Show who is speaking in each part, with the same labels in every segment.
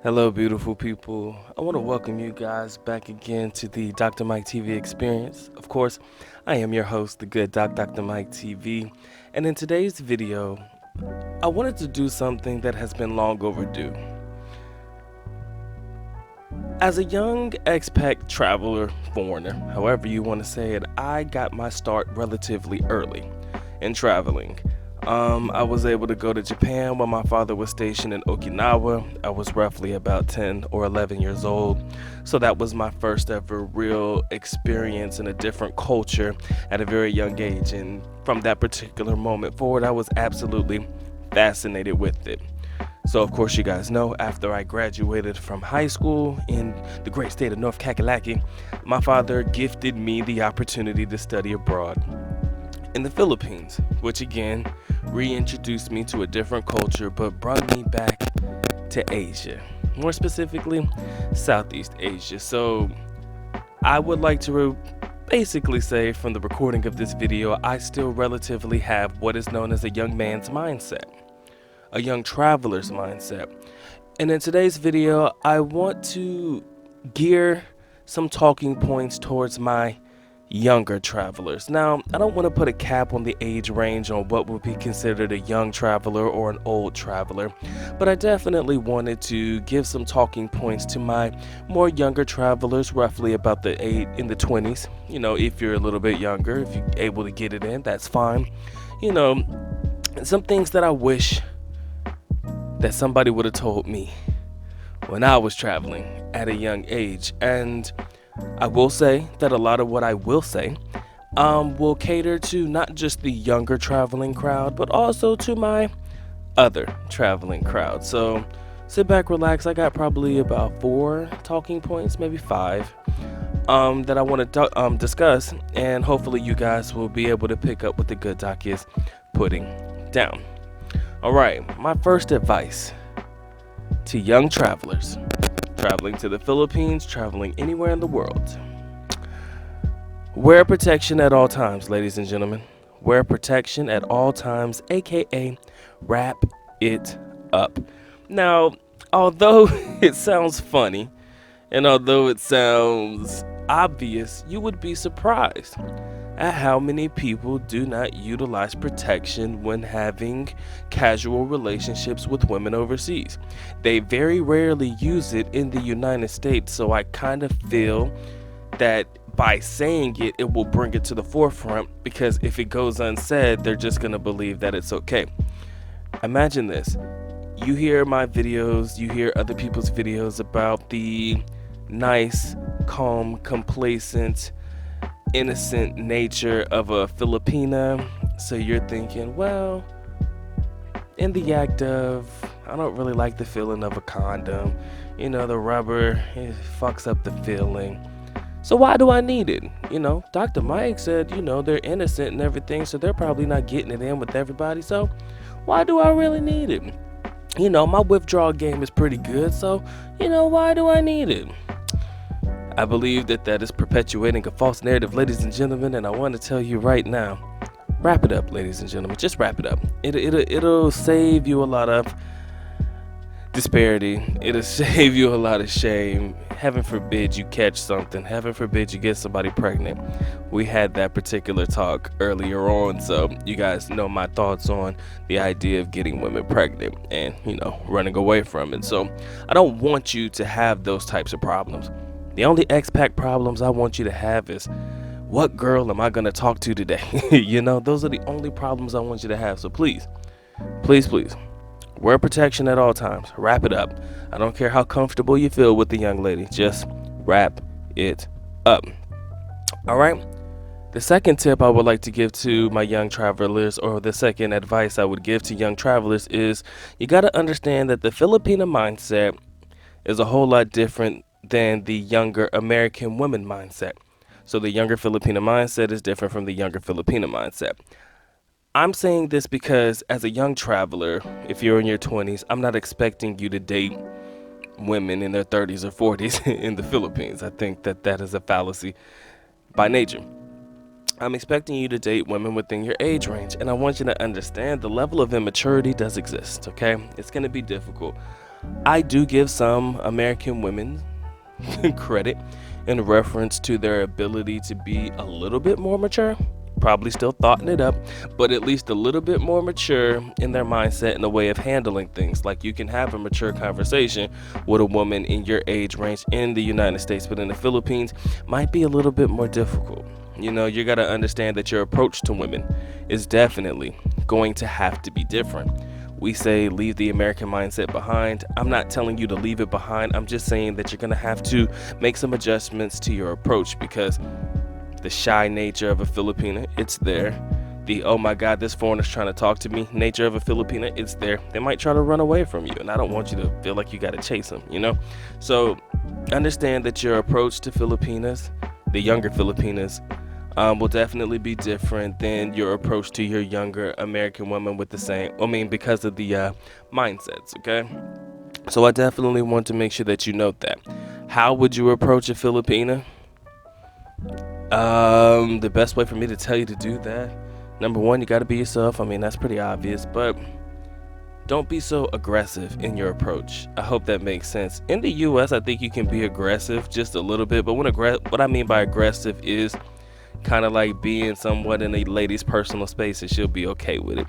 Speaker 1: Hello, beautiful people. I want to welcome you guys back again to the Dr. Mike TV experience. Of course, I am your host, the good Dr. Mike TV. And in today's video, I wanted to do something that has been long overdue. As a young expat traveler, foreigner, however you want to say it, I got my start relatively early in traveling. I was able to go to Japan while my father was stationed in Okinawa. I was roughly about 10 or 11 years old. So that was my first ever real experience in a different culture at a very young age. And from that particular moment forward, I was absolutely fascinated with it. So, of course, you guys know, after I graduated from high school in the great state of North Kakalaki, my father gifted me the opportunity to study abroad in the Philippines, which again reintroduced me to a different culture but brought me back to Asia, more specifically Southeast Asia. So I would like to basically say from the recording of this video, I still relatively have what is known as a young man's mindset, a young traveler's mindset. And in today's video, I want to gear some talking points towards my younger travelers. Now, I don't want to put a cap on the age range on what would be considered a young traveler or an old traveler, but I definitely wanted to give some talking points to my more younger travelers, roughly about the in the 20s. You know, if you're a little bit younger, if you're able to get it in, that's fine. You know, some things that I wish that somebody would have told me when I was traveling at a young age. And I will say that a lot of what I will say will cater to not just the younger traveling crowd, but also to my other traveling crowd. So sit back, relax. I got probably about 4 talking points, maybe 5, that I want to discuss, and hopefully you guys will be able to pick up what the good doc is putting down. All right, my first advice to young travelers traveling to the Philippines, traveling anywhere in the world: wear protection at all times, ladies and gentlemen. Wear protection at all times, aka wrap it up. Now, although it sounds funny and although it sounds obvious, you would be surprised at how many people do not utilize protection when having casual relationships with women overseas. They very rarely use it in the United States, so I kind of feel that by saying it, it will bring it to the forefront, because if it goes unsaid, they're just going to believe that it's okay. Imagine this. You hear my videos, you hear other people's videos about the nice, calm, complacent, innocent nature of a Filipina. So you're thinking, well, in the act of, I don't really like the feeling of a condom. You know, the rubber, it fucks up the feeling. So why do I need it? You know, Dr. Mike said, you know, they're innocent and everything, so they're probably not getting it in with everybody. So why do I really need it? You know, my withdrawal game is pretty good, so, you know, why do I need it? I believe that is perpetuating a false narrative, ladies and gentlemen, and I want to tell you right now, wrap it up, ladies and gentlemen. Just wrap it up. It'll save you a lot of disparity. It'll save you a lot of shame. Heaven forbid you catch something. Heaven forbid you get somebody pregnant. We had that particular talk earlier on, so you guys know my thoughts on the idea of getting women pregnant and, you know, running away from it. So I don't want you to have those types of problems. The only expat problems I want you to have is, what girl am I going to talk to today? You know, those are the only problems I want you to have. So please, please, please, wear protection at all times. Wrap it up. I don't care how comfortable you feel with the young lady. Just wrap it up. All right. The second tip I would like to give to my young travelers, or the second advice I would give to young travelers, is you got to understand that the Filipino mindset is a whole lot different than the younger American women mindset. So the younger Filipino mindset is different from the younger Filipino mindset. I'm saying this because as a young traveler, if you're in your 20s, I'm not expecting you to date women in their 30s or 40s in the Philippines. I think that is a fallacy by nature. I'm expecting you to date women within your age range, and I want you to understand the level of immaturity does exist, okay? It's going to be difficult. I do give some American women credit in reference to their ability to be a little bit more mature. Probably still thoughting it up, but at least a little bit more mature in their mindset and the way of handling things. Like, you can have a mature conversation with a woman in your age range in the United States, but in the Philippines might be a little bit more difficult. You got to understand that your approach to women is definitely going to have to be different. We say leave the American mindset behind. I'm not telling you to leave it behind. I'm just saying that you're going to have to make some adjustments to your approach, because the shy nature of a Filipina, it's there. The, oh my God, this foreigner's trying to talk to me nature of a Filipina, it's there. They might try to run away from you, and I don't want you to feel like you got to chase them. So understand that your approach to Filipinas, the younger Filipinas, will definitely be different than your approach to your younger American women with the same, because of the mindsets, okay? So I definitely want to make sure that you note that. How would you approach a Filipina? The best way for me to tell you to do that, number one, you got to be yourself. That's pretty obvious, but don't be so aggressive in your approach. I hope that makes sense. In the US, I think you can be aggressive just a little bit, but what I mean by aggressive is kind of like being somewhat in a lady's personal space, and she'll be okay with it.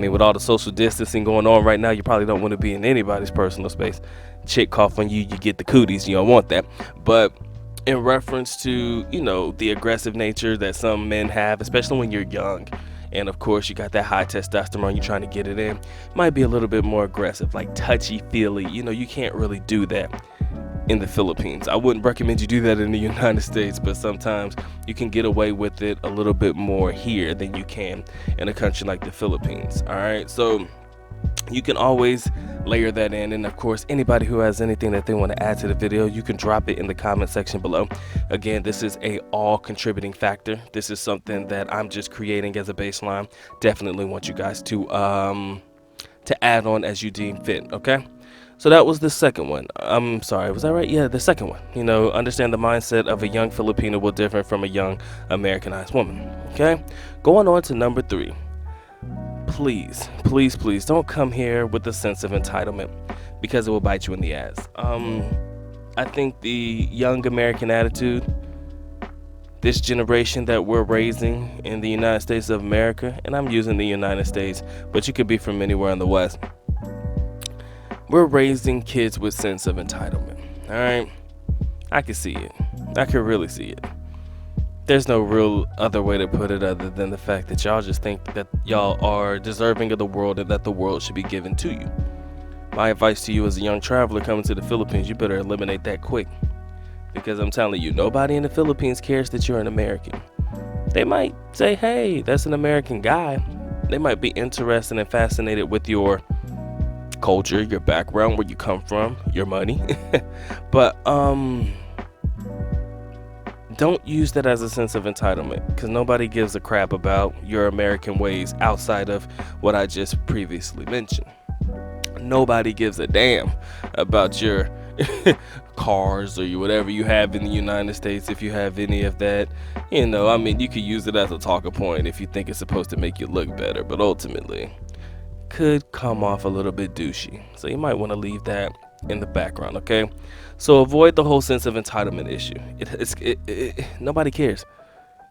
Speaker 1: With all the social distancing going on right now, you probably don't want to be in anybody's personal space. Chick cough on you, you get the cooties. You don't want that. But in reference to, the aggressive nature that some men have, especially when you're young, and of course you got that high testosterone, you're trying to get it in, might be a little bit more aggressive, like touchy-feely. You can't really do that in the Philippines. I wouldn't recommend you do that in the United States, but sometimes you can get away with it a little bit more here than you can in a country like the Philippines. All right, so you can always layer that in, and of course anybody who has anything that they want to add to the video, you can drop it in the comment section below. Again, this is a all contributing factor. This is something that I'm just creating as a baseline. Definitely want you guys to add on as you deem fit. Okay, so that was the second one. I'm sorry, was that right? Yeah, the second one. Understand the mindset of a young Filipino will differ from a young Americanized woman. Okay, going on to number 3. Please don't come here with a sense of entitlement, because it will bite you in the ass. I think the young American attitude, this generation that we're raising in the United States of America, and I'm using the United States, but you could be from anywhere in the West, we're raising kids with sense of entitlement. All right, I can see it. I can really see it. There's no real other way to put it other than the fact that y'all just think that y'all are deserving of the world and that the world should be given to you. My advice to you as a young traveler coming to the Philippines, you better eliminate that quick. Because I'm telling you, nobody in the Philippines cares that you're an American. They might say, hey, that's an American guy. They might be interested and fascinated with your culture, your background, where you come from, your money. But don't use that as a sense of entitlement, because nobody gives a crap about your American ways outside of what I just previously mentioned. Nobody gives a damn about your cars or whatever you have in the United States, if you have any of that. You could use it as a talking point if you think it's supposed to make you look better, but ultimately could come off a little bit douchey. So you might want to leave that in the background, okay? So avoid the whole sense of entitlement issue. Nobody cares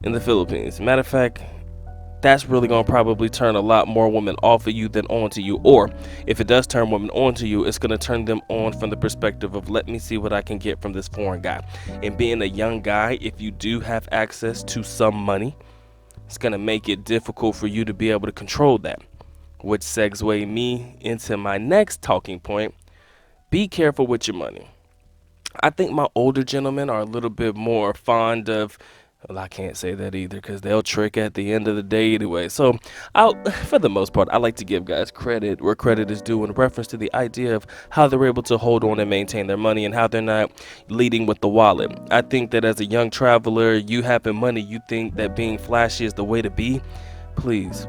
Speaker 1: in the Philippines. Matter of fact, that's really going to probably turn a lot more women off of you than onto you. Or if it does turn women onto you, it's going to turn them on from the perspective of, let me see what I can get from this foreign guy. And being a young guy, if you do have access to some money, it's going to make it difficult for you to be able to control that. Which segues me into my next talking point. Be careful with your money. I think my older gentlemen are a little bit more fond of, well, I can't say that either, because they'll trick at the end of the day anyway. So for the most part, I like to give guys credit where credit is due in reference to the idea of how they're able to hold on and maintain their money and how they're not leading with the wallet. I think that as a young traveler, you having money, you think that being flashy is the way to be. Please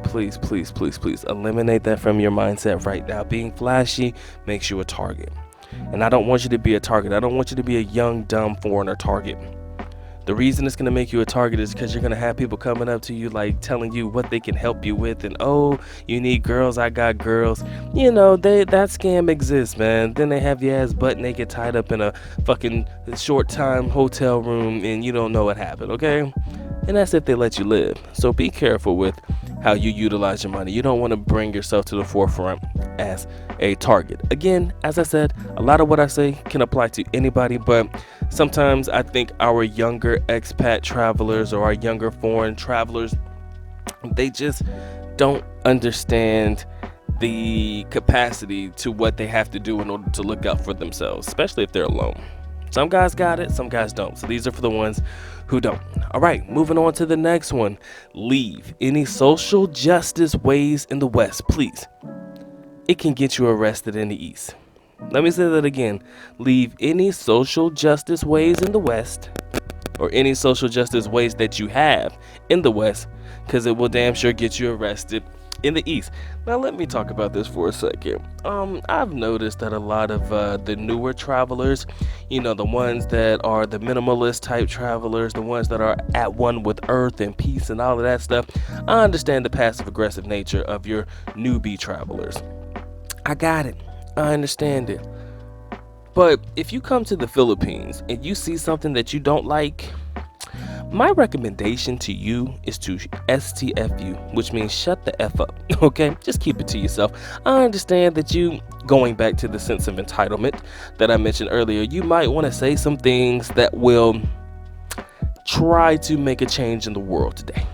Speaker 1: eliminate that from your mindset right now. Being flashy makes you a target. And I don't want you to be a target. I don't want you to be a young, dumb foreigner target. The reason it's going to make you a target is because you're going to have people coming up to you, like telling you what they can help you with. And, oh, you need girls, I got girls. That scam exists, man. Then they have your ass butt naked tied up in a fucking short time hotel room and you don't know what happened, okay? And that's if they let you live. So be careful with how you utilize your money. You don't want to bring yourself to the forefront as a target. Again, as I said, a lot of what I say can apply to anybody, but sometimes I think our younger expat travelers or our younger foreign travelers, they just don't understand the capacity to what they have to do in order to look out for themselves, especially if they're alone. Some guys got it, some guys don't. So these are for the ones who don't. All right, moving on to the next one. Leave any social justice ways in the West, please. It can get you arrested in the East. Let me say that again. Leave any social justice ways in the West, or any social justice ways that you have in the West, because it will damn sure get you arrested in the East. Now let me talk about this for a second. I've noticed that a lot of the newer travelers, the ones that are the minimalist type travelers, the ones that are at one with earth and peace and all of that stuff, I understand the passive aggressive nature of your newbie travelers. I got it. I understand it. But if you come to the Philippines and you see something that you don't like, my recommendation to you is to STFU, which means shut the F up, okay? Just keep it to yourself. I understand that you, going back to the sense of entitlement that I mentioned earlier, you might want to say some things that will try to make a change in the world today.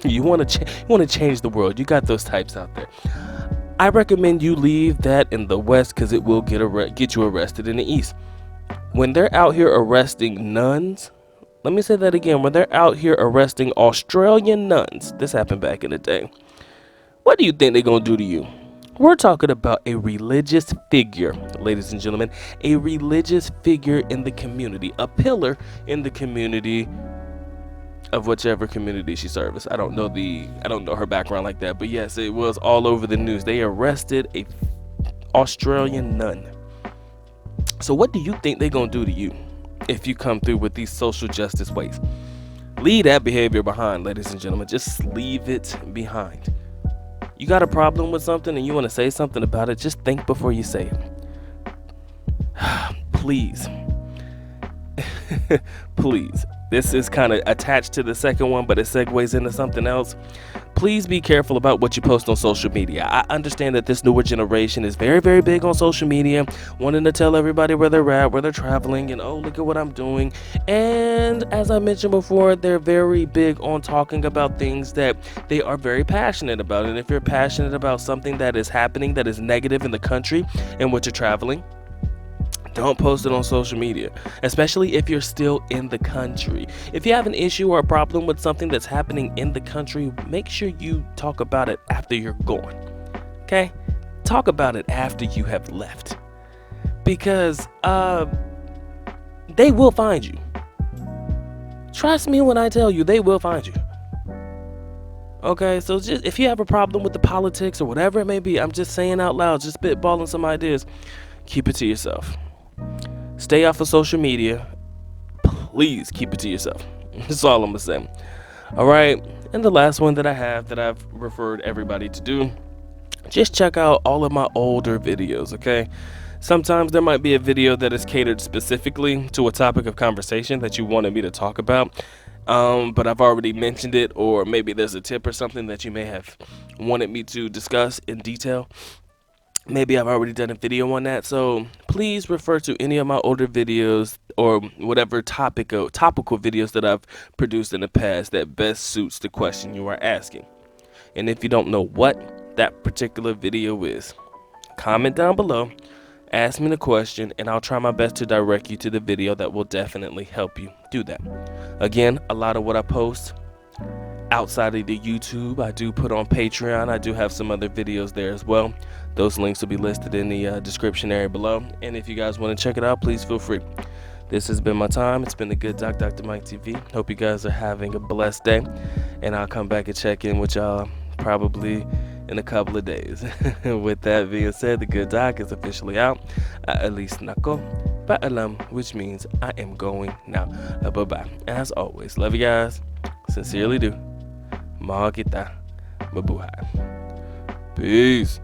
Speaker 1: You want to change the world. You got those types out there. I recommend you leave that in the West because it will get you arrested in the East. When they're out here arresting nuns, let me say that again. When they're out here arresting Australian nuns, this happened back in the day, what do you think they're going to do to you? We're talking about a religious figure, ladies and gentlemen, a religious figure in the community, a pillar in the community of whichever community she serves. I don't know her background like that, but yes, it was all over the news. They arrested a Australian nun. So what do you think they're going to do to you if you come through with these social justice ways? Leave that behavior behind, ladies and gentlemen. Just leave it behind. You got a problem with something and you want to say something about it, just think before you say it. Please. Please. This is kind of attached to the second one, but it segues into something else. Please be careful about what you post on social media. I understand that this newer generation is very, very big on social media, wanting to tell everybody where they're at, where they're traveling, and oh, look at what I'm doing. And as I mentioned before, they're very big on talking about things that they are very passionate about. And if you're passionate about something that is happening that is negative in the country in which you're traveling, don't post it on social media, especially if you're still in the country. If you have an issue or a problem with something that's happening in the country, make sure you talk about it after you're gone. Okay? Talk about it after you have left. Because they will find you. Trust me when I tell you, they will find you. Okay, so just if you have a problem with the politics or whatever it may be, I'm just saying out loud, just spitballing some ideas, keep it to yourself. Stay off of social media. Please keep it to yourself. That's all I'm gonna say. All right, and the last one that I have that I've referred everybody to do, just check out all of my older videos, okay? Sometimes there might be a video that is catered specifically to a topic of conversation that you wanted me to talk about, but I've already mentioned it, or maybe there's a tip or something that you may have wanted me to discuss in detail. Maybe I've already done a video on that, so please refer to any of my older videos or whatever topical videos that I've produced in the past that best suits the question you are asking. And if you don't know what that particular video is, comment down below, ask me the question, and I'll try my best to direct you to the video that will definitely help you do that. Again, a lot of what I post outside of the YouTube, I do put on Patreon. I do have some other videos there as well. Those links will be listed in the description area below. And if you guys want to check it out, please feel free. This has been my time. It's been the Good Doc, Dr. Mike TV. Hope you guys are having a blessed day. And I'll come back and check in with y'all probably in a couple of days. With that being said, the Good Doc is officially out. At least Nako. paalam, which means I am going now. Bye-bye. As always, love you guys. Sincerely do. Mahal kita. Mabuhay. Peace.